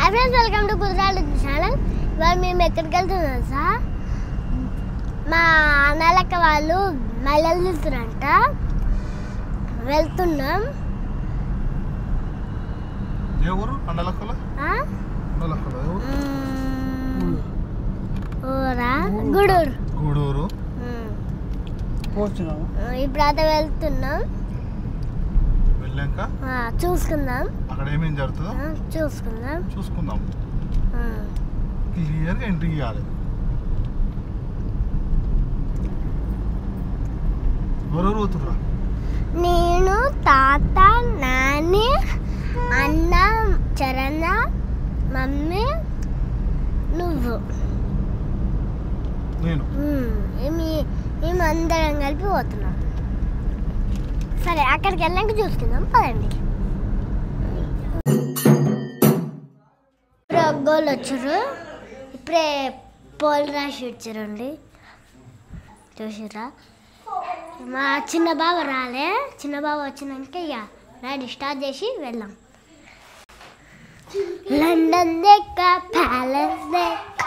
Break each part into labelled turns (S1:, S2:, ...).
S1: Hi friends, welcome to Kudrali channel. ఇవాళ మేము ఎక్కడికి వెళ్తున్నాం సార్? మా అన్నలక్క వాళ్ళు మల్లెలు తీస్తురంట. వెళ్తున్నాం.
S2: ఏ ఊరు అన్నలక్కల? అన్నలక్కల
S1: ఊరా గూడూరు.
S2: గూడూరు.
S1: ఇప్పుడు అయితే వెళ్తున్నాం.
S2: వెళ్ళాక
S1: చూసుకుందాం.
S2: అక్కడ ఏమేం జరుగుతుందో చూసుకుందాం. క్లియర్గా ఎంట్రీ ఇవ్వాలి. ఎవరెవరు పోతుర్రా?
S1: నేను, తాత, నాని, అన్న, చరణ, మమ్మీ, నువ్వు,
S2: నేను.
S1: మేమందరం కలిపి పోతున్నాం. సరే అక్కడికి వెళ్ళాక చూసుకుందాం పదండి. ఇప్పుడు ఒగ్గోళ్ళు వచ్చారు. ఇప్పుడే పోల్ రాసి వచ్చారండి. చూసిరా మా చిన్న బావ రాలే. చిన్న బావ వచ్చినాక ఇక రెడీ స్టార్ట్ చేసి వెళ్ళాం. లండన్ దెక్క ప్యాలెస్ దెక్క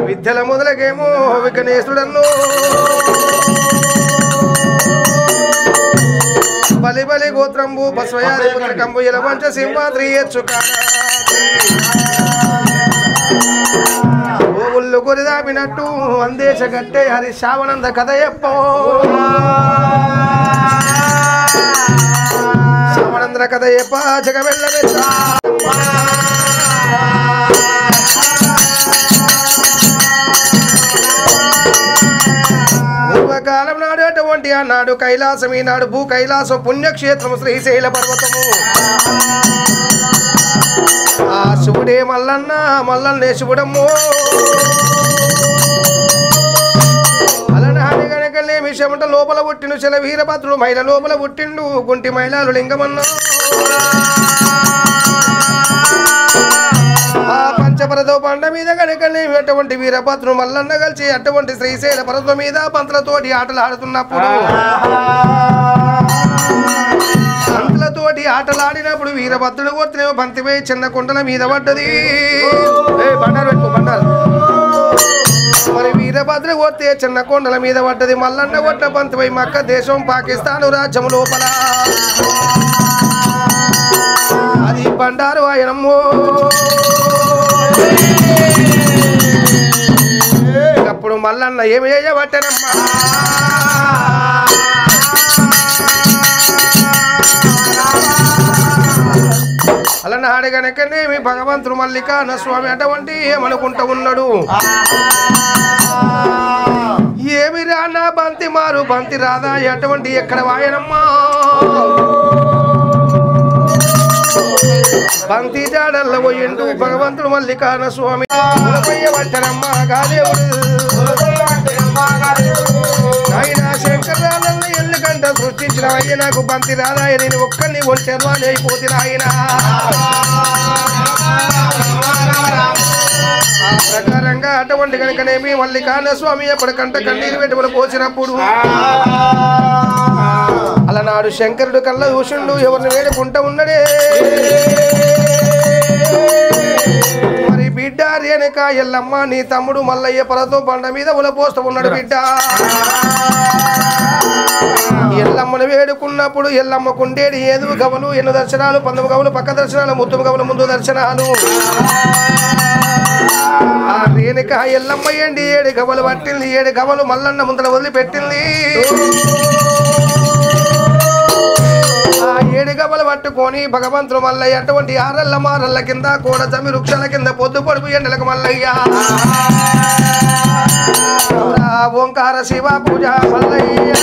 S3: విద్యల మొదలకేమో విఘ్నేశుడన్ను బలి బలి గోత్రంబు బస్వయాది పుత్రకంబు ఇలవంచ సింహాద్రి ఓవుళ్ళు కొరిదాపినట్టు అందేశ గట్టే హరి శ్రావణంద కథ చెప్పో శ్రావణంద్ర కథ చెప్ప జగ వెళ్ళవే పూర్వకాలం నాడు అటువంటి మల్లయ్య నాడు కైలాసం ఈనాడు భూ కైలాసం పుణ్యక్షేత్రము శ్రీశైల పర్వతము ఆ శివుడే మల్లన్న మల్లన్నే శివుడమ్మో అలనాడి గనకనేమి చెమట లోపల పుట్టిండు చెల వీరభద్రుడు మైల లోపల పుట్టిండు గుంటి మైలాలు లింగమన్న ఆ పంచపరదో పండ మీద గనకనేమి అటువంటి వీరభద్రుడు మల్లన్న కలిసి అటువంటి శ్రీశైల పర్వతం మీద పంతులతోటి ఆటలు ఆడుతున్నప్పుడు పంతులతోటి ఆటలాడినప్పుడు వీరభద్రుడు కొట్టిన బంతిపై చిన్న కుండల మీద పడ్డది బండారు పెట్టుకో బండారు మరి వీరభద్ర కొట్టే చిన్న కొండల మీద పడ్డది మల్లన్న కొట్ట పంతుపై మక్క దేశం పాకిస్తాను రాజ్యం లోపల అది బండారు ఆయనమ్మో అప్పుడు మల్లన్న ఏమి చేయబట్టనమ్మా అలనాడు గనకనేమి భగవంతుడు మల్లికార్జున స్వామి అటువంటి ఏమనుకుంటూ ఉన్నాడు ఏమి రానా బంతి మారు బంతి రాదా అటువంటి ఎక్కడ వాయనమ్మా బంతి జాడల్లో పోయిండు భగవంతుడు మల్లికార్జున స్వామి పట్టనమ్మా గాదేవుడు ఆయన శంకరాలన్న ఎందుకంట సృష్టించిన అయ్య నాకు బంతి రాదాయ నేను ఒక్కరిని ఒంటాను అని అయిపోతే ఆయన ఆ ప్రకారంగా అటువంటి కనుకనేమి మల్లికార్జున స్వామి ఎప్పటికంట కన్నీరు పెట్టుబడి పోసినప్పుడు అలనాడు శంకరుడు కళ్ళ చూసిండు ఎవరిని వేడుకుంటా ఉన్నడే మరి బిడ్డ రేణుక ఎల్లమ్మ నీ తమ్ముడు మల్లయ్య పరతో బండ మీద ఉలపోస్తూ ఉన్నాడు బిడ్డ ఎల్లమ్మను వేడుకున్నప్పుడు ఎల్లమ్మకుండేది ఏదు గవలు ఎన్ను దర్శనాలు 19 గవలు పక్క దర్శనాలు 30 గవలు ముందు దర్శనాలు ఆ రేణుక ఎల్లమ్మ ఎండి 7 గవలు పట్టింది 7 గవలు మల్లన్న ముందర వదిలిపెట్టింది ఆ 7 గవలు పట్టుకొని భగవంతుడు మల్లయ్య అటువంటి ఆరల్ల మారల్ల కింద కోడ జమి వృక్షాల కింద పొద్దు పొడుపు ఎండలకు మల్లయ్య ఓంకార శివ పూజ మల్లయ్య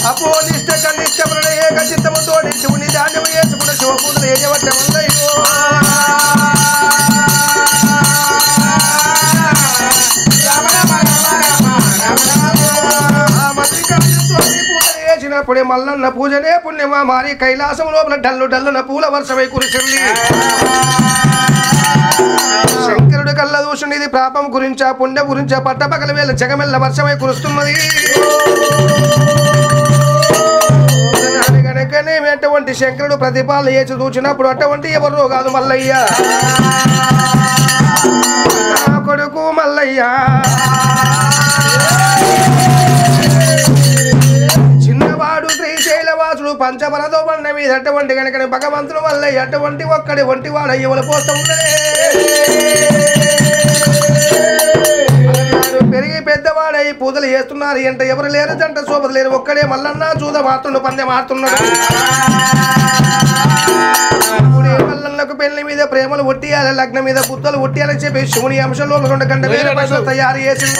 S3: అపోనిష్ట కనిష్ట ఏక చిత్తముతో శివుని ధాన్యం వేసుకున్న శివపూజలు ఏయవట్ట మల్లయ్యో చేసినప్పుడే మల్లన్న పూజనే పుణ్యమా మారి కైలాసం లోపల డల్లు డల్లున పూల వర్షమై కురిసింది శంకరుడు కళ్ళ దూషుని ఇది పాపం గురించా పుణ్యం గురించా పట్టపగల వేళ జగమెల్ల వర్షమై కురుస్తున్నది గనకనే అటువంటి శంకరుడు ప్రతిపాలన చేసి చూచినప్పుడు అటువంటి ఎవరు కాదు మల్లయ్య నా కొడుకు మల్లయ్య చిన్నవాడు శ్రీశైలవాసుడు పంచబలతో బండ మీద అటువంటి కనుక భగవంతుడు మల్లయ్య అటువంటి ఒక్కడి ఒంటి వాడు అయ్యవల పోస్తూ ఉన్నదే పెరిగి పెద్దవాడై పూజలు చేస్తున్నారు ఎంత ఎవరు లేరు జంట శోభలు లేరు ఒక్కడే మల్లన్న చూద మారుతుండు పందె మారుతున్నాడు మల్లన్నకు పెళ్లి మీద ప్రేమలు ఒట్టియాలి లగ్నం మీద బుద్ధలు ఒట్టియాలని చెప్పి శివుని అంశంలో 2 గంట వేరే పక్షులు తయారు చేసింది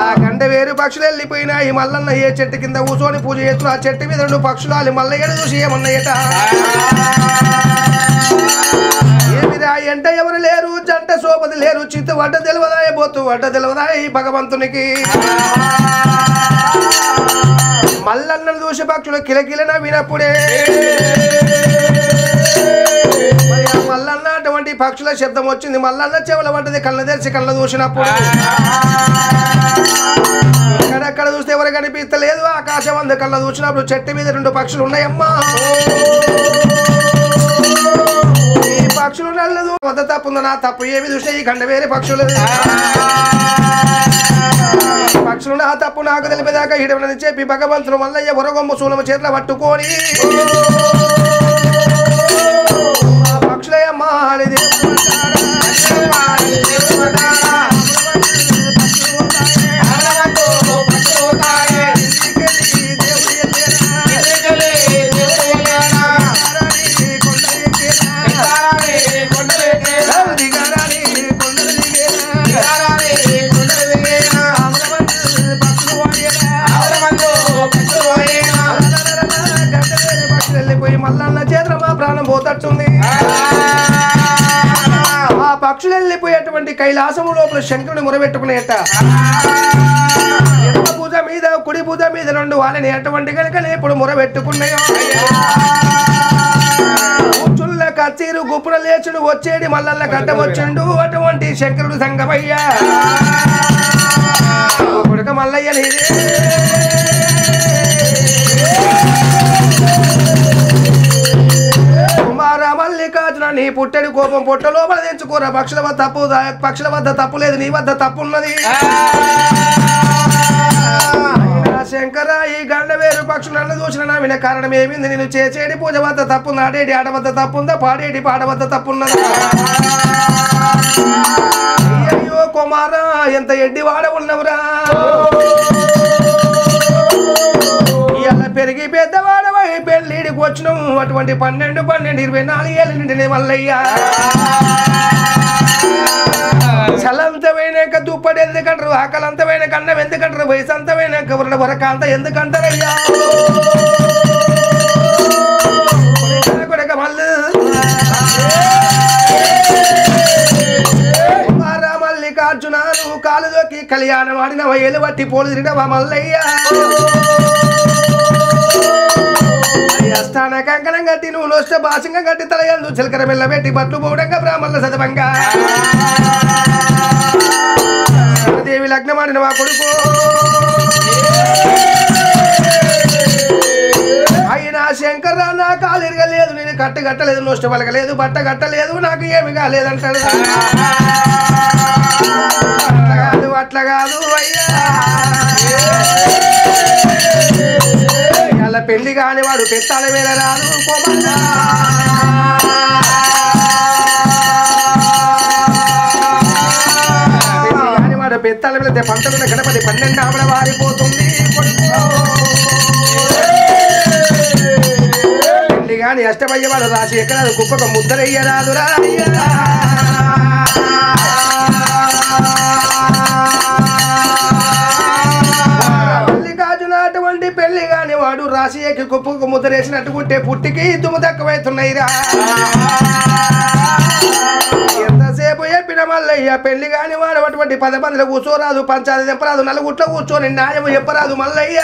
S3: ఆ గంట వేరు పక్షులు వెళ్ళిపోయినాయి మల్లన్న ఏ చెట్టు కింద కూర్చొని పూజ చేస్తున్నా ఆ చెట్టు మీద 2 పక్షులు వాళ్ళు మల్లయ్యను చూసి ఏమన్నాయట ఏమిరా ఎంట ఎవరు లేరు జంట శోభది లేరు చిత్తు వడ్డ తెలవదాయ బొత్తు వడ్డ తెలవదాయ మగవంతునికి మల్లన్నను చూసి పక్షులు కిలకిలన వినప్పుడే మరి ఆ మల్లన్న అటువంటి పక్షుల శబ్దం వచ్చింది మల్లన్న చెవుల పడ్డది కళ్ళ తెరిచి కళ్ళ చూసినప్పుడు ఎక్కడెక్కడ చూస్తే ఎవరు కనిపిస్తలేదు ఆకాశం అందు కళ్ళ చూసినప్పుడు చెట్టు మీద 2 పక్షులు ఉన్నాయమ్మా ఈ పక్షులు నల్లదు వద్ద తప్పుందో నా తప్పు ఏమి చూస్తే ఈ గంట వేరే పక్షులు పక్షులు నా తప్పు నాకు తెలిపేదాకా ఇడవని చెప్పి భగవంతుడు మల్లయ్య వరగొమ్మ శూలము చేతుల పట్టుకొని పక్షులే అమ్మా అని దేవుడు మల్లన్న చేతుల మా ప్రాణం పోతట్టుంది. ఆ పక్షులు వెళ్ళిపోయేటువంటి కైలాసము లోపల శంకరుని మురబెట్టుకునేట ఎడమ పూజ మీద కుడి పూజ మీద రెండు వాళ్ళని అటువంటి కనుకనే ఇప్పుడు మురబెట్టుకున్నాయో కూర్చుల్ల కచ్చీరు గుప్పుడ లేచుడు వచ్చేది మల్లన్న గడ్డ వచ్చిండు అటువంటి శంకరుడు సంగమయ్యా కొడుక మల్లయ్య నీదే మల్లికార్జున నీ పుట్టెడు కోపం పొట్ట లోపల తెచ్చుకోరా పక్షుల వద్ద తప్పు లేదు నీ వద్ద తప్పు ఉన్నది శంకర ఈ గండ వేరు పక్షులు నన్ను చూసిన నా విన కారణం ఏమింది నేను చేసేడి పూజ వద్ద తప్పు నాడేటి ఆట వద్ద తప్పుందా పాడేటి పాట వద్ద తప్పున్నదా అయ్యో కుమారా ఎంత ఎడ్డి వాడ ఉన్నవురా పెరిగి పెద్దవాడవై పెళ్ళిడికి వచ్చినాం అటువంటి 12 24 ఏళ్ళ నిండినే మల్లయ్యా చలంతమైనాక దుప్పటి ఎందుకంటారు ఆకలంతమైన కన్నం ఎందుకంటారు వయసు అంతమైనాక వరకాంత ఎందుకంటారయ్యా కొడక మల్లు మల్లికార్జున నువ్వు కాలులోకి కళ్యాణం ఆడినవా ఏలు బట్టి పోలు తిరిగినవా మల్లయ్యా అస్థాన కంకణం కట్టి నువ్వు నొస్తే భాషంగా కట్టి తలయందు చిలకర మెల్లబెట్టి బట్లు పోవడంగా బ్రాహ్మణుల సదవంగా దేవి లగ్నం ఆడిన మా కొడుకు అయినా శంకర్ నా కాలు ఎరగలేదు నేను కట్టలేదు నొష్ట పలకలేదు బట్ట కట్టలేదు నాకు ఏమి కాలేదంటాడు అట్లా కాదు అయ్యా అలా పెళ్లి కాని వాడు పెత్తాల వేళ రాదు పెళ్లి కాని వాడు పెత్తాల వెళితే పంటలున్న గణపతి 12 ఆవిడ వారిపోతుంది పెళ్లి కాని అష్టమయ్య వాడు రాసి ఎక్కడ కుప్పక ముద్దరయ్యరాదురా అటువంటి పెళ్లి కాని వాడు రాసి ఎక్కి కుప్పకు ముద్రేసినట్టు కుట్టే పుట్టికి దుమ్ము తక్కువైతున్నాయిరా ఎంతసేపు చెప్పిన మల్లయ్య పెళ్లి కాని వాడు అటువంటి 10 మందిలో కూర్చోరాదు పంచాయతీ చెప్పరాదు నలుగుట్లో కూర్చొని న్యాయం చెప్పరాదు మల్లయ్య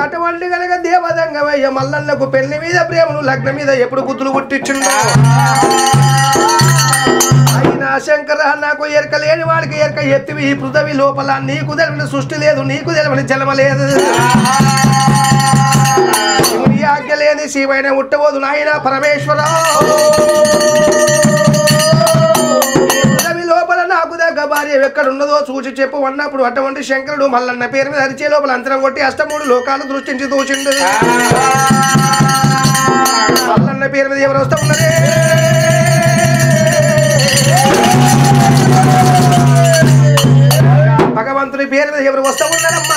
S3: అటువంటి కనుక దేవదంగమయ్య మల్లన్నకు పెళ్లి మీద ప్రేమను లగ్నం మీద ఎప్పుడు బుద్ధులు పుట్టించుండో అయినా శంకర నాకు ఎరక లేని వాడికి ఎరక ఎత్తివి ఈ పృథవి లోపల నీకు తెలియని సృష్టి లేదు నీకు తెలియని జన్మ లేదు శివుని ఆజ్ఞ లేని శివైన ఉట్టబోదు నాయన పరమేశ్వర పృథవి లోపల నాకు దగ్గర భార్య ఎక్కడున్నదో చూసి చెప్పు అన్నప్పుడు అటువంటి శంకరుడు మల్లన్న పేరు మీద అరిచే లోపల అంతరం కొట్టి 3 లోకాలు దృష్టించి దూచిండు మల్లన్న పేరు మీద ఎవరు వస్తూ ఉన్నదే భగవంతుని పేరు మీద ఎవరు వస్తూ ఉన్నారమ్మా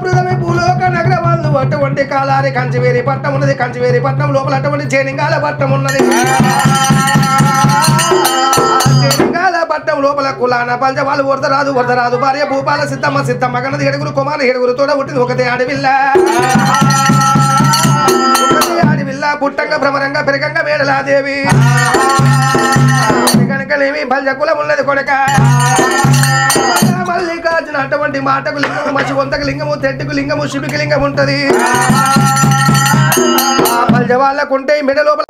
S3: పృథవి భూలోక నగరమందు అటువంటి కాలారి కంచివేరి పట్నం ఉన్నది కంచివేరి పట్నం లోపల అటువంటి చేనింగాల పట్నం ఉన్నది చేనింగాల పట్నం లోపల కులాన పంచ వాళ్ళు వరదరాదు భార్య భూపాల సిద్ధమ్మ గణది 7 కుమారు 7 తోడ పుట్టింది ఒకటే ఆడవిల్ల పుట్టంగా భ్రమరంగా పెరగంగా వేడలాదేవి కనుకనేమి బల్జ కులం ఉన్నది కొడక మల్లికార్జున అటువంటి మాటకు లింగము మసి వంతకు లింగము తెట్టుకు లింగము శివుడికి లింగం ఉంటది బల్జ వాళ్ళకుంటే మెడ లోపల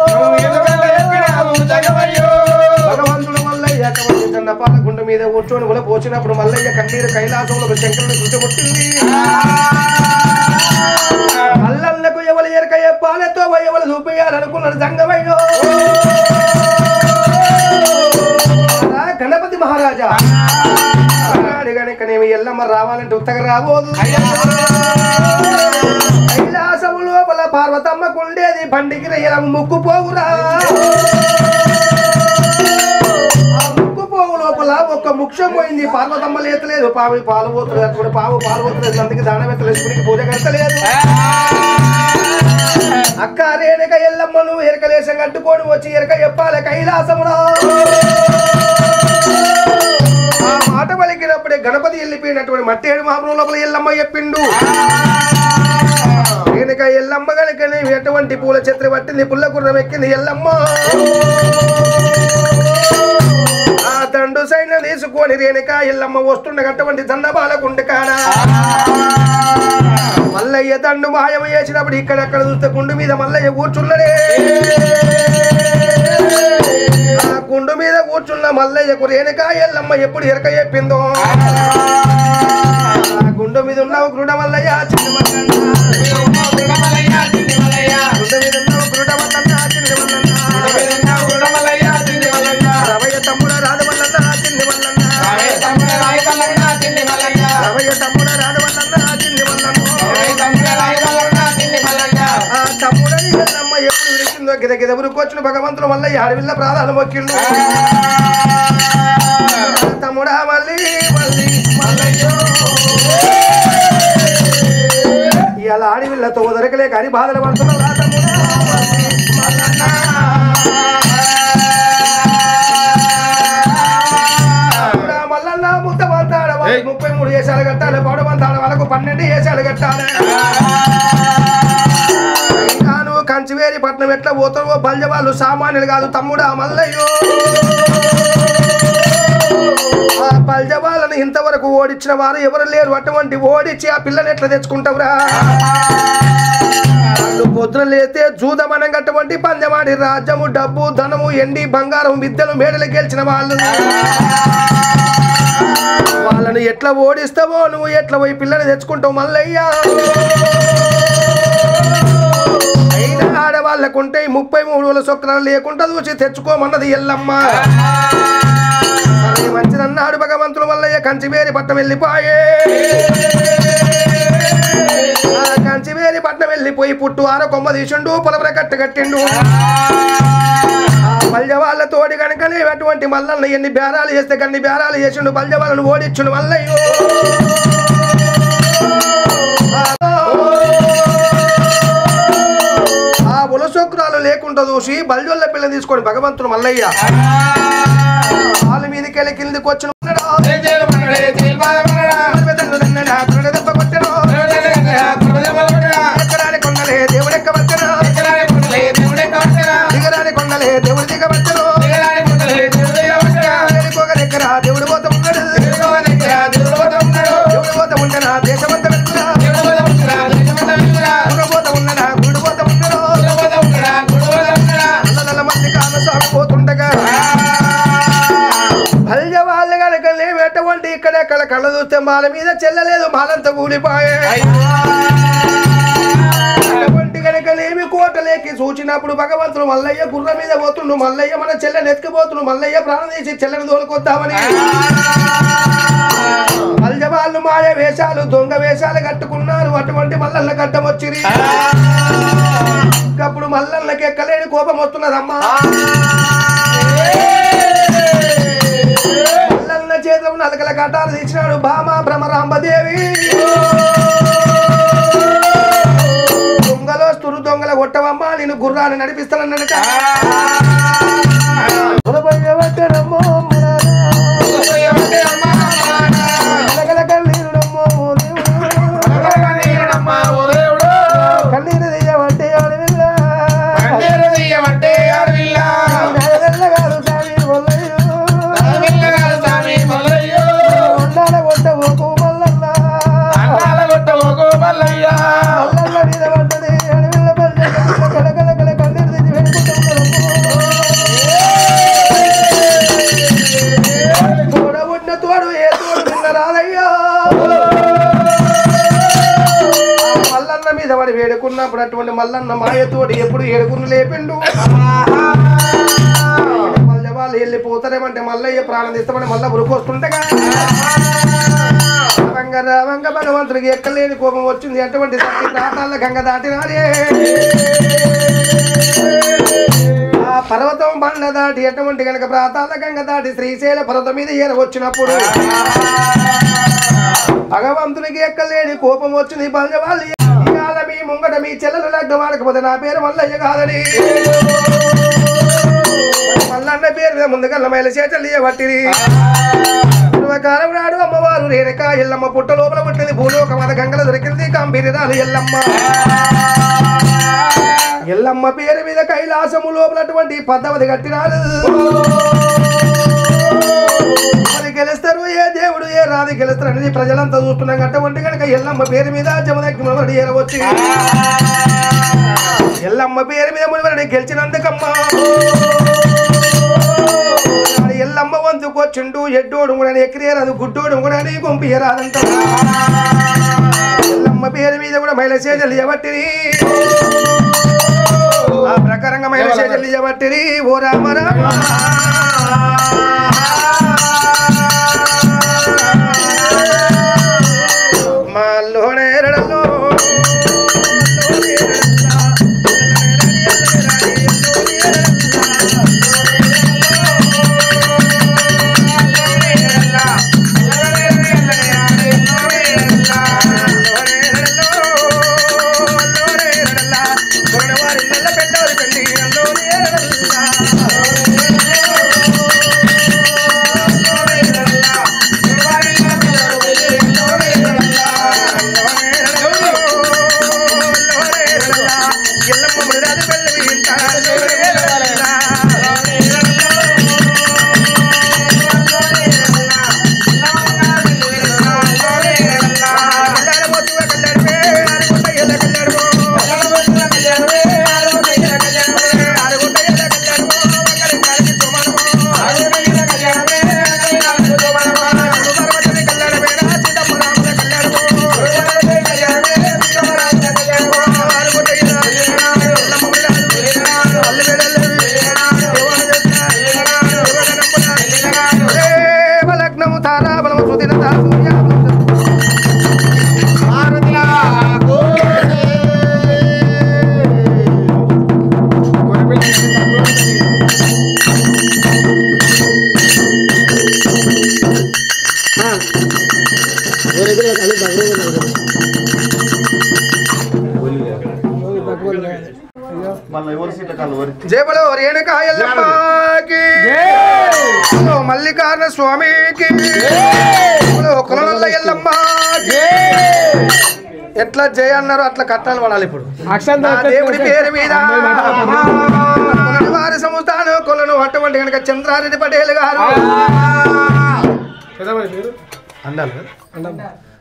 S3: భగవంతుడు మల్లయ్య చిన్న పాలగుండ మీద కూర్చొని కూడా పోచినప్పుడు మల్లయ్య కన్నీరు కైలాసంలో శంకరుని చుట్టుముట్టింది మల్లన్నకు ఎవరు ఎరక పాలతో ఎవరు చూపేయాలనుకున్నాడు సంగమయ్యో గణపతి మహారాజా గణక రేణుకమ్మ రావాలంటే ఉత్తగా రాబోదు కైలాసం లోపల పార్వతమ్మకు ఉండేది బండికి రయ్యల ముక్కు పోగురా ఆ ముక్కు పోగు లోపల ఒక్క ముక్షం పోయింది పార్వతమ్మ లేతలేదు పావు పాలు పోతులేదు అప్పుడు పావు పాలు పోతులేదు అందుకే దాన పెట్టలేదు పూజ కడతలేదు అక్క రేణుక ఎల్లమ్మను ఎరకలేసం కట్టుకొని వచ్చి ఎరక చెప్పాలి కైలాసములో ఆ మాట పలికినప్పుడే గణపతి వెళ్ళిపోయినటువంటి మట్టేడు మామూలు లోపల ఎల్లమ్మ చెప్పిండు రేణుక ఎల్లమ్మ కనుకనే ఎటువంటి పూల చెత్ర పట్టింది పుల్ల గుర్రం ఎక్కింది ఎల్లమ్మ ఆ తండు సైన తీసుకొని రేణుక ఎల్లమ్మ వస్తుండగా అటువంటి దండబాల గుండె కాడా మల్లయ్య దండు మాయం చేసినప్పుడు ఇక్కడెక్కడ చూస్తే గుండు మీద మల్లయ్య కూర్చున్నాడే ఆ గుండు మీద కూర్చున్న మల్లయ్యకు రేణుక ఎల్లమ్మ ఎప్పుడు ఎరక చెప్పిందో ఆ గుండు మీద ఉన్నావు గృఢ మల్లయ్య చిన్న మల్లన్న గుండు మీద ఉన్నావు గృఢ మల్లన్న చిన్న మల్లన్న రవయ్య తమ్ముడ రాదు మల్లన్న చిన్ని మల్లన్న రవయ్య తమ్ముడ రాదు మల్లన్న చిన్ని మల్లన్న ఆ తమ్ముడని ఎల్లమ్మ ఎప్పుడు విరిచిందో గిద గిద ఉరుకొచ్చిన భగవంతుడు మల్లయ్య అడవిల్ల ప్రాణాలు మొక్కిండు తమ్ముడా మళ్ళీ మళ్ళీ మల్లయ్యో ఇలా అడవిల్లతో దొరకలేక అని బాధలు పడుతున్నావు రా తమ్ముడా మల్లన్న ముద్ద పంతాడ 33 ఏసాలు కట్టాలి పౌడ పంతాడ వాళ్ళకు 12 ఏసాలు కట్టాలి నువ్వు కంచివేరి పట్నం ఎట్లా పోతావో బల్జ వాళ్ళు సామాన్యులు కాదు తమ్ముడా మల్లయ్యో ఆ బల్జ వాళ్ళని ఇంతవరకు ఓడించిన వారు ఎవరు లేరు అటువంటి ఓడించి ఆ పిల్లని ఎట్లా తెచ్చుకుంటావురా వాళ్ళు పొద్దున లేస్తే జూదమనం అటువంటి పంజమాడి రాజ్యము డబ్బు ధనము ఎండి బంగారం విద్యలు మేడలు గెలిచిన వాళ్ళు వాళ్ళని ఎట్లా ఓడిస్తావో నువ్వు ఎట్లా పోయి పిల్లని తెచ్చుకుంటావు మల్లయ్యా అయినా ఆడవాళ్ళకుంటే 33 చొక్రాలు లేకుండా చూసి తెచ్చుకోమన్నది ఎల్లమ్మ మంచిదన్నాడు భగవంతుడు మల్లయ్య కంచివేరి పట్నం వెళ్ళిపోయే కంచివేరి పట్నం వెళ్ళిపోయి పుట్టు ఆరో కొమ్మ తీసిండు పొలవర కట్టు కట్టిండు బల్జ వాళ్ళ తోడి కనుకనే అటువంటి మల్లన్న ఎన్ని బేరాలు చేస్తే కన్ని బేరాలు చేసిండు బల్జ వాళ్ళను ఓడించుండు మల్లయ్యో ఆ ఉలసొక్కురాలు లేకుండా చూసి బల్జొల్ల పిల్ల తీసుకొని భగవంతుడు మల్లయ్య వాళ్ళ మీదకి వెళ్ళి కిందికి వచ్చిన కొండలే దేవుడెక్క వచ్చను దిగరాని కొండలే దేవుడు దిగ వచ్చను దగ్గర దేవుడు పోత ఉన్నాడు దేవుడు పోత ఉండనా దేశమంతా వెళ్తున్నా పోత ఉన్నదా గుడు పోత ఉన్నాడు నల్ల మంది కాల సాగు పోతుండగా బల్జ వాళ్ళు కనుక లేవేటువంటి ఇక్కడెక్కడ కళ్ళ చూస్తే మాల మీద చెల్లలేదు మాలంతా కూలిపోయే అటువంటి కనుకలేమి కోటలేకి చూచినప్పుడు భగవంతుడు మల్లయ్య గుర్ర మీద పోతుండు మల్లయ్య మన చెల్లెని ఎత్తుకుపోతుండు మల్లయ్య ప్రాణం తీసి చెల్లెని తోలుకొద్దామని బల్జ వాళ్ళు మాయ వేషాలు దొంగ వేషాలు కట్టుకున్నారు అటువంటి మల్లన్న గడ్డం వచ్చిరి అప్పుడు మల్లన్నకి ఎక్కలేని కోపం వస్తున్నదమ్మా మల్లన్న చేతులు నలకల కట్టాలు తీసినాడు భామా భ్రమరాంబదేవి దొంగలో స్తురు దొంగల కొట్టవమ్మా నేను గుర్రాన్ని నడిపిస్తానన్నట కన్నీరు దియ్యమంటే అడవిల్లా కాదు సామి మల్లయ్యో ఉండాల కొట్టవోకు మల్లన్న మల్లన్న మీద పడ్డది అడవిల్ల కళకళ కన్నీరు దిద్ది వెళ్ళిపోతాం తోడబుట్టిన తోడు ఏ తోడు నిన్న రాదయ్యా మల్లన్న మీద వాడు వేడుకున్నప్పుడు అటువంటి మల్లన్న మాయతోడు ఎప్పుడు ఏడుకుని లేపిండు వాళ్ళు వెళ్ళిపోతారేమంటే మల్లయ్య ప్రాణం తీస్తామని మళ్ళా ఉరుకొస్తుండగా వంగ భగవంతుడికి ఎక్కలేని కోపం వచ్చింది. అటువంటి సత్తి ప్రాంతాల గంగ దాటినాడే. ఆ పర్వతం బండ దాటి ఎటువంటి కనుక ప్రాంతాల గంగ దాటి శ్రీశైల పర్వతం మీద ఏర వచ్చినప్పుడు భగవంతునికి ఎక్కలేని కోపం వచ్చింది. బలజవాళ్ళు ఇవాళ మీ ముంగట మీ చెల్లెలు లగ్నం వాడకపోతే నా పేరు మల్లయ్య కాదని మల్లన్న పేరు మీద ముందుగా మైల చేతలు ఇవ్వబట్టిరి. పూర్వకాలం నాడు అమ్మవారు రేణుక ఎల్లమ్మ పుట్ట లోపల పుట్టింది. భూలోక మద గంగల దొరికింది గంభీరాలు ఎల్లమ్మ. ఎల్లమ్మ పేరు మీద కైలాసము లోపలటువంటి పద్దవది కట్టినారు. మరి గెలుస్తారు ఏ దేవుడు ఏ రాది గెలుస్తారు అనేది ప్రజలంతా చూస్తున్నాం. అటువంటి కనుక ఎల్లమ్మ పేరు మీద జమదగ్ని ఏరవచ్చి ఎల్లమ్మ పేరు మీద మునివరని గెలిచినందుకమ్మా ఎల్లమ్మ వంతుకొచ్చిండు. ఎడ్డోడు కూడా ఎక్కిరేరాదు, గుడ్డోడు కూడా పంపియరాదంట. ఎల్లమ్మ పేరు మీద కూడా మైల చేజలు ఇవ్వబట్టిరి. ఆ ప్రకారంగా మైల చేజలు ఇవ్వబట్టిరి. ఓ రామ రామ మాలోనే రడలో జయబలో రేణుక ఎల్లమ్మకి మల్లికార్జున స్వామికి కులనల్ల ఎల్లమ్మకి ఎట్లా జయ అన్నారు అట్లా కట్టాలి పడాలి. ఇప్పుడు దేవుడి పేరు మీద వారి సంస్థానం కొలను అటువంటి కనుక చంద్రారెడ్డి పటేల్ గారు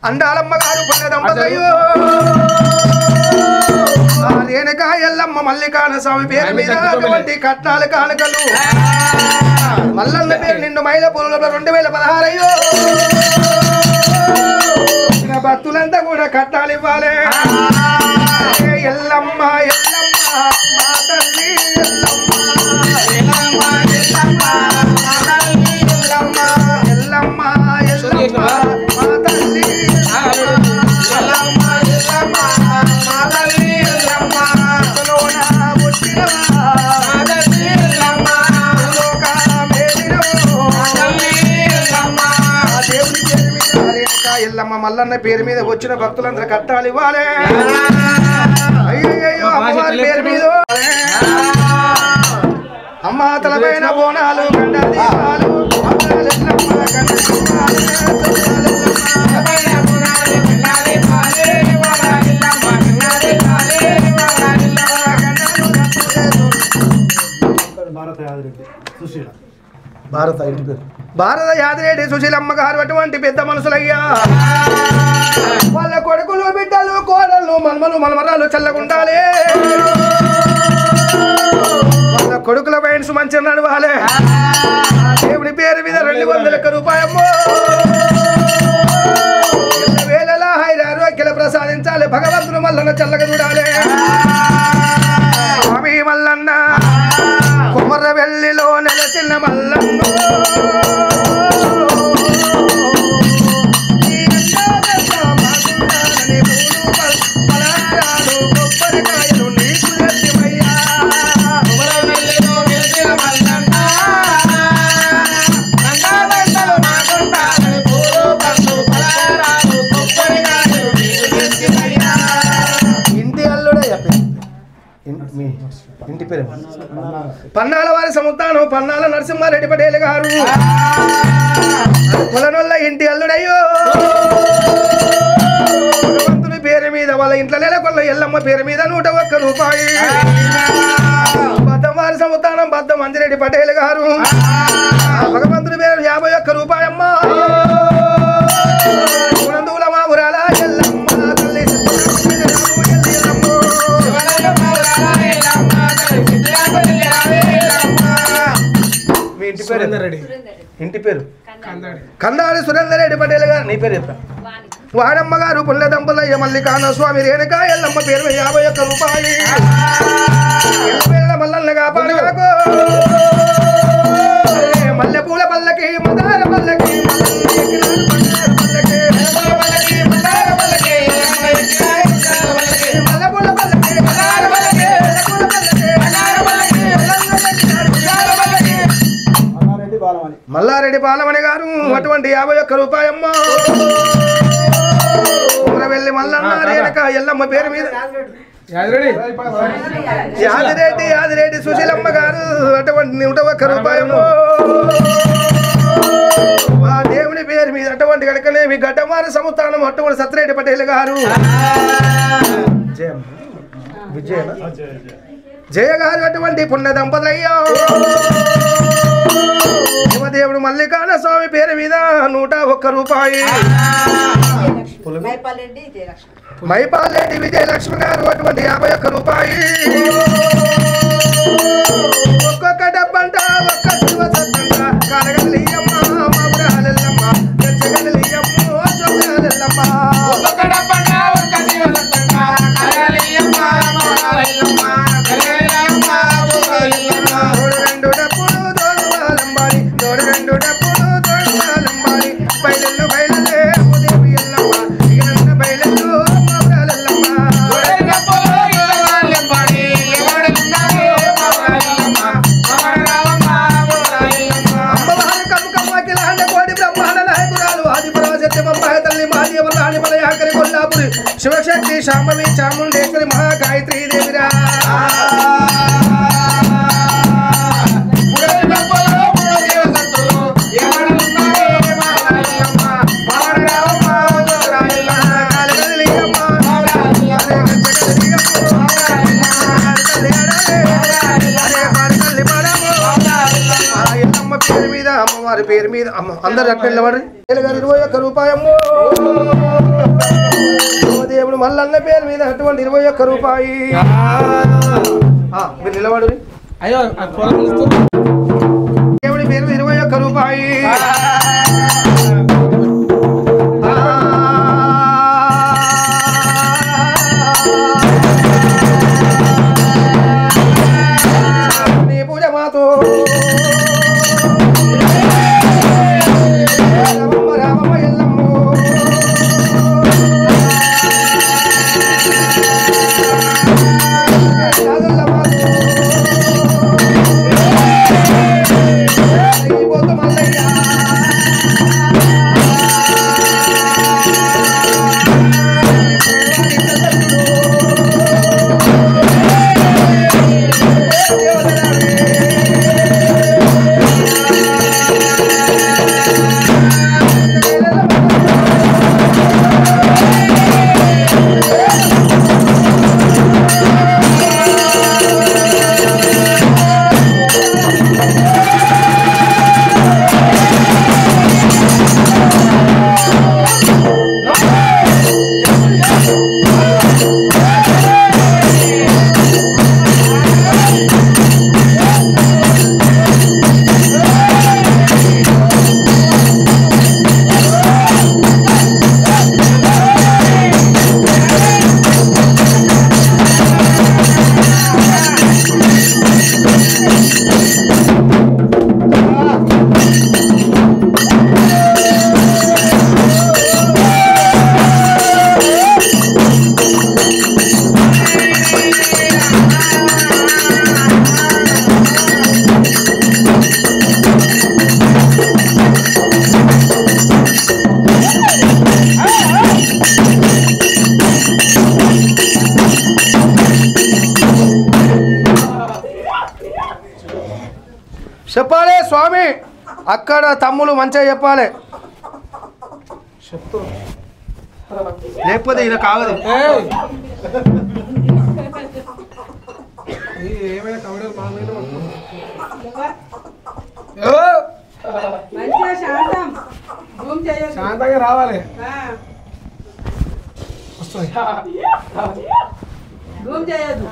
S3: అండాలమ్మ గారు పుణ్య దంపతులు రేణుక ఎల్లమ్మ మల్లికార్జున స్వామి పేరు మీద అటువంటి కట్నాలు కానుకలు మల్లన్న పేరు నిండు మైల పూలలో 2016 భక్తులంతా కూడా కట్నాలు ఇవ్వాలి. ఎల్లమ్మ ఎల్లమ్మ మా తల్లి ఎల్లమ్మ ఎల్లమ్మ ఎల్లమ్మ మా తల్లి ఎల్లమ్మ ఎల్లమ్మ ఎల్లమ్మ మా తల్లి ఎల్లమ్మ ఎల్లమ్మ మా తల్లి ఎల్లమ్మ లోన పుట్టినవా మా తల్లి ఎల్లమ్మ లోక మేలినవో మా తల్లి ఎల్లమ్మ దేవుని పేరు మీద రేణుక ఎల్లమ్మ మల్లన్న పేరు మీద వచ్చిన భక్తులందరూ కట్టాలి ఇవ్వాలి. అయ్యో అమ్మవారి పేరు మీద అమ్మ తలపైన బోనాలు గండ దీపాలు భారత యాదిరెడ్డి సుశీలమ్మ గారు అటువంటి పెద్ద మనుషులయ్యా. వాళ్ళ కొడుకులు బిడ్డలు కోడళ్ళు మల్మలు మల్మరాలు చల్లగుండాలి. వాళ్ళ కొడుకుల పైన్స్ మంచిగా నడవాలి. దేవుడి పేరు మీద 200 రూపాయమ్మో వేళలా హైరారోగ్యాలు ప్రసాదించాలి. భగవంతుడు మల్లన్న చల్లగా చూడాలి. స్వామి మల్లన్న కుమర వెల్లిలో నెలసిన మల్లన్న ఇంటి పేరు పన్నాల వారి సంస్థానం పన్నాల నరసింహారెడ్డి పటేల్ గారు కులనొల్ల ఇంటి అల్లుడయ్యో భగవంతుని పేరు మీద వాళ్ళ ఇంట్లో నెలకొల్ల ఎల్లమ్మ పేరు మీద 101 రూపాయి బద్దం వారి సంస్థానం బద్దం అంజిరెడ్డి పటేల్ గారు భగవంతుని పేరు 51 రూపాయమ్మ కులందుల మా ఊరాల ఎల్లమ్మ తల్లి మీ ఇంటి పేరు ఇంటి పేరు కందాడి సురేందర్ రెడ్డి పటేల్ గారు నీ పేరు చెప్పా వాడమ్మ గారు పుల్ల దంపలయ్య మల్లికార్జున స్వామి రేణుక ఎల్లమ్మ పేరు 51 రూపాయి మల్లన్న కాపాడుకో మల్లె పూల పల్లకి మదార పల్లకి మల్లారెడ్డి బాలమణి గారు అటువంటి 51 రూపాయమ్మ వెళ్ళి మల్లన్న రేణుక ఎల్లమ్మ పేరు మీద యాదిరెడ్డి సుశీలమ్మ గారు అటువంటి 101 రూపాయలు ఆ దేవుని పేరు మీద అటువంటి కనుకనేమి గడ్డమార సంస్థానం అటువంటి సత్యరెడ్డి పటేల్ గారు జయ గారు అటువంటి పుణ్య దంపతులయ్యో శివదేవుడు మల్లికార్జున స్వామి పేరు మీద 101 రూపాయి మైపాలరెడ్డి విజయలక్ష్మి గారు అటువంటి 51 రూపాయి ఒక్కొక్క డబ్బంట ఒక్క శివ సత్తంట కడగలియమ్మ మౌరాలెల్లమ్మ గచ్చగలియమ్మ చొక్కలెల్లమ్మ ఒక్కొక్క డబ్బంట ఒక్క శివ సత్తంట కడగలియమ్మ మౌరాలెల్లమ్మ గచ్చగలియమ్మ చొక్కలెల్లమ్మ రెండు డబ్బులు దోడువాలంబాడి రెండు డబ్బులు దోడువాలంబాడి బయలెల్లు బయలెల్లే ఉదేవి ఎల్లమ్మ ఇగనన్న బయలెల్లు మౌరాలెల్లమ్మ రెండు డబ్బులు దోడువాలంబాడి ఎవడన్నారే మౌరాలెల్లమ్మ మౌరాలమ్మ మౌరాలెల్లమ్మ అమ్మవారు కమ్మ కిలాండ కోడి బ్రహ్మాండ నాయకురాలు ఆది పరాశక్తిమమ్మ తల్లి మాదేవ రాణి మన యాకరి కొల్లాపురి శివశక్తి శాంభవి చాముండేశ్వరి మహాగాయత్రీ దేవిరా అమ్మవారి పేరు మీద అమ్మ అందరు అట్లవాడు 21 రూపాయమ్మో దేవుడు మల్లన్న పేరు మీద అటువంటి 21 రూపాయి మీరు నిలబడు దేవుడి పేరు 21 రూపాయి నీ పూజ మాతో రామమ్మ ఎల్లమ్మ చెప్పాలి స్వామి అక్కడ తమ్ములు మంచిగా చెప్పాలి చెప్తూ లేకపోతే ఇలా కాగదు ఏమైనా కవడలు శాంతంగా రావాలి
S4: చేయదు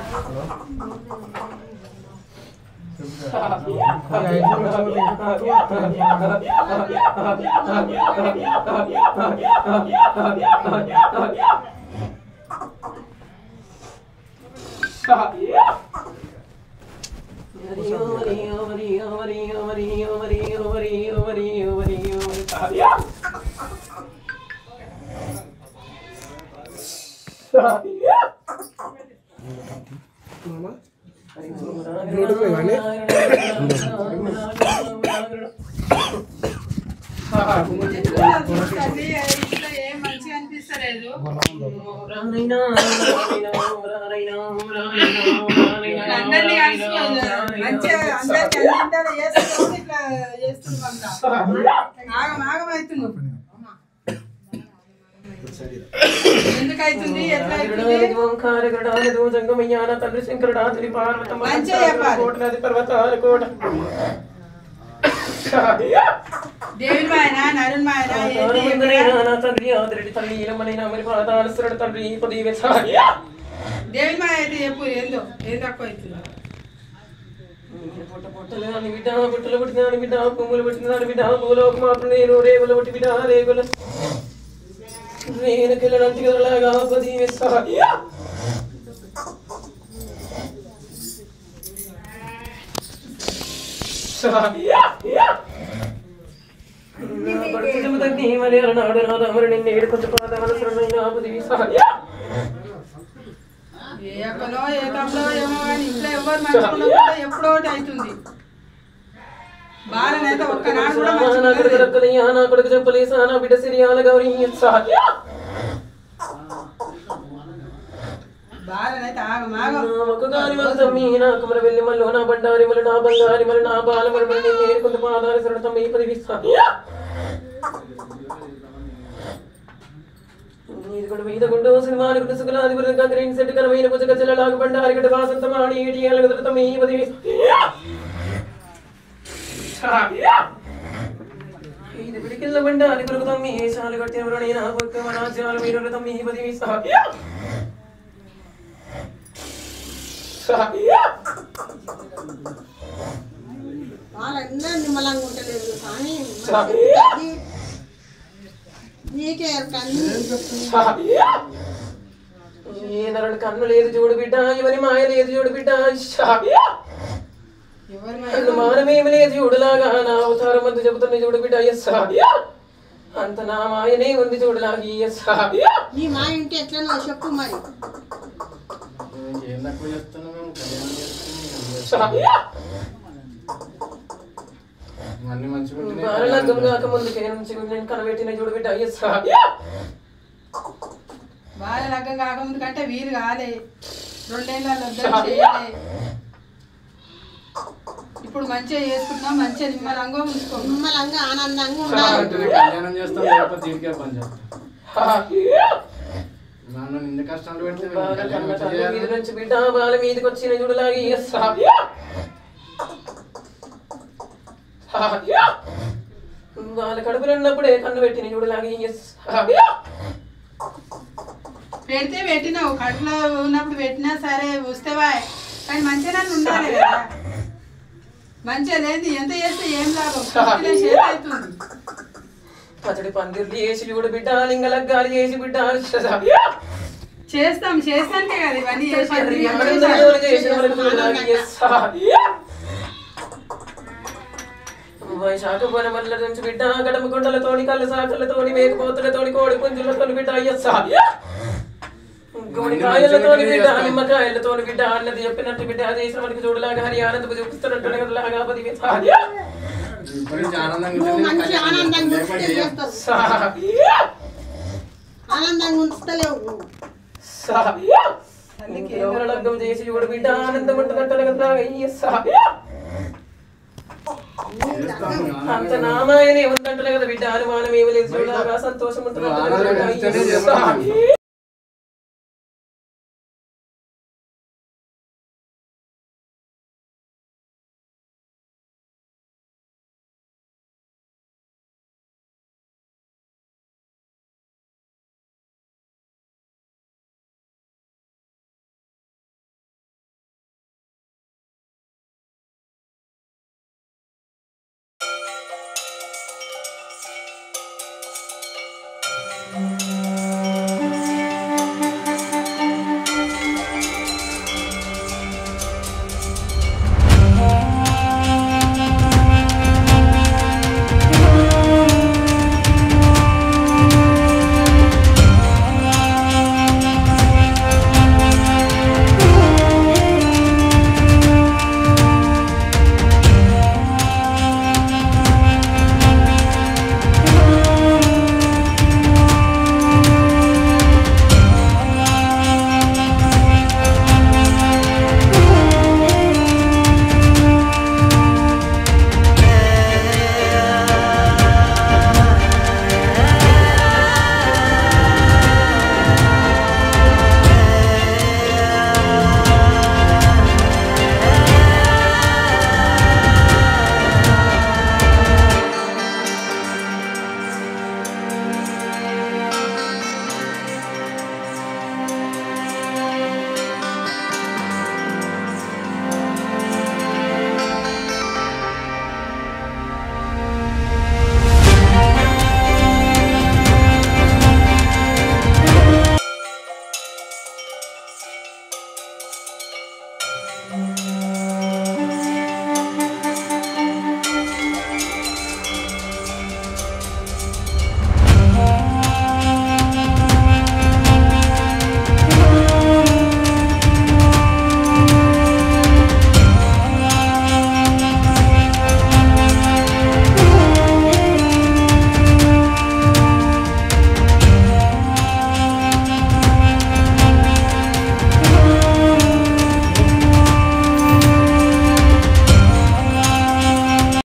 S4: మంచిగా అనిపిస్తలేదు అందరినీ ఆగమవుతున్నావు ఎందుకైతుంది ఎట్లా తండ్రి శంకరుడు పర్వతాల కోట దేవుని మాయన నరుని మాయన తండ్రి ఆదరెడ్డి తల్లి ఇలమనైనా మరి పాదాలసరుడు తండ్రి పదివే దేవుని మాయ అయితే చెప్పు ఏందో ఏం తక్కువ అవుతుంది పుట్టలు బిడ్డ పుట్టలు పుట్టినాను బిడ్డ పువ్వులు పుట్టినాను బిడ్డ పూలోకి మాత్రం నేను రేగులు పుట్టి బిడ్డ రేగులు నేను కిల్లడంటి కదలాగా పదివే ఎక్కడో ఏ తమ్ముడో ఏమో కానీ ఇంట్లో ఎవరు మంచిగా ఎప్పుడో ఒకటి అవుతుంది బాలనైతే ఒక్కనాడు కూడా నా కొడుకు చెప్పలేసా నా బిడ్డ సిరియాల గౌరీ బాలనైతే వెళ్ళి మళ్ళీ నా బండారి మళ్ళీ నా బంగారి మళ్ళీ నా బాల మళ్ళీ నేను కొంత పాదాలు సరణ తమ్మి పదివిస్తాను మీద గుండు సినిమాని గుండు సుఖలాది గురుగా గ్రీన్ సెట్ కనమైన పుజక చెల్లలాగు బండారి గడ్డ వాసంత మాడి ఏటి ఏళ్ళ గదులు తమ్మి ఇది పిడికిల్ల బండారి గురుగు తమ్మి ఏషాలు కట్టిన వరణైన పక్క వరాజ్యాలు మీరు తమ్మి పదివి వాళ్ళందరూ నిమ్మలంగా ఉండలేదు కానీ నీకే
S3: కన్ను లేదు చూడు బిడ్డ ఎవరి మాయ లేదు చూడు బిడ్డ మానమేమి లేదు చూడులాగా నా అవతారం అంతా చెబుతున్న చూడు బిడ్డ అంత నా మాయనే ఉంది చూడులాగి
S4: నీ మాయ ఉంటే ఎట్లా చెప్పు మరి
S3: ముందుకే నుంచి నేను కనబెట్టిన చూడు బిడ్డ
S4: బాగా లగ్గం కాకముందు కంటే వీలు కాలే 2 ఏళ్ళ ఇప్పుడు మంచిగా చేసుకుంటున్నాం మంచిగా నిమ్మలంగా ఉంచుకో నిమ్మలంగా ఆనందంగా ఉండాలి
S3: బిడ్డ బాల మీదకి వచ్చిన చూడలాగి వాళ్ళ కడుపులు ఉన్నప్పుడే కన్ను పెట్టిన చూడలాగి
S4: పెడితే పెట్టినావు కడుపులో ఉన్నప్పుడు పెట్టినా సరే వస్తేవా కానీ మంచిగా ఉండాలి కదా మంచిగా లేదు ఎంత చేస్తే ఏం లాభం చేతి అవుతుంది
S3: పచ్చడి పందిర్లు చేసి చూడు బిడ్డ లింగలగ్గాలు చేసి బిడ్డ
S4: చేస్తానికే కదా ఇవన్నీ
S3: వైశాఖ వనమల్ల నుంచి బిడ్డ గడమ కొండలతోని కళ్ళ సాకలతోని మేకపోతులతోని కోడి పుంజులతోని బిడ్డ గుడికాయలతోని బిడ్డ నిమ్మకాయలతోని బిడ్డ అన్నది చెప్పినట్టు బిడ్డ చేసిన మనకి చూడలాగా హరి ఆనందపు చూపిస్తున్నట్టు లాగా పది లగ్గం చేసి చూడు బిడ్డ ఆనందం ఉంటున్నట్టు
S5: అంత నామాయనే ఉందంటలే కదా బిడ్డ అనుమానం ఏమీ లేదు చూడగా సంతోషం ఉంటుంది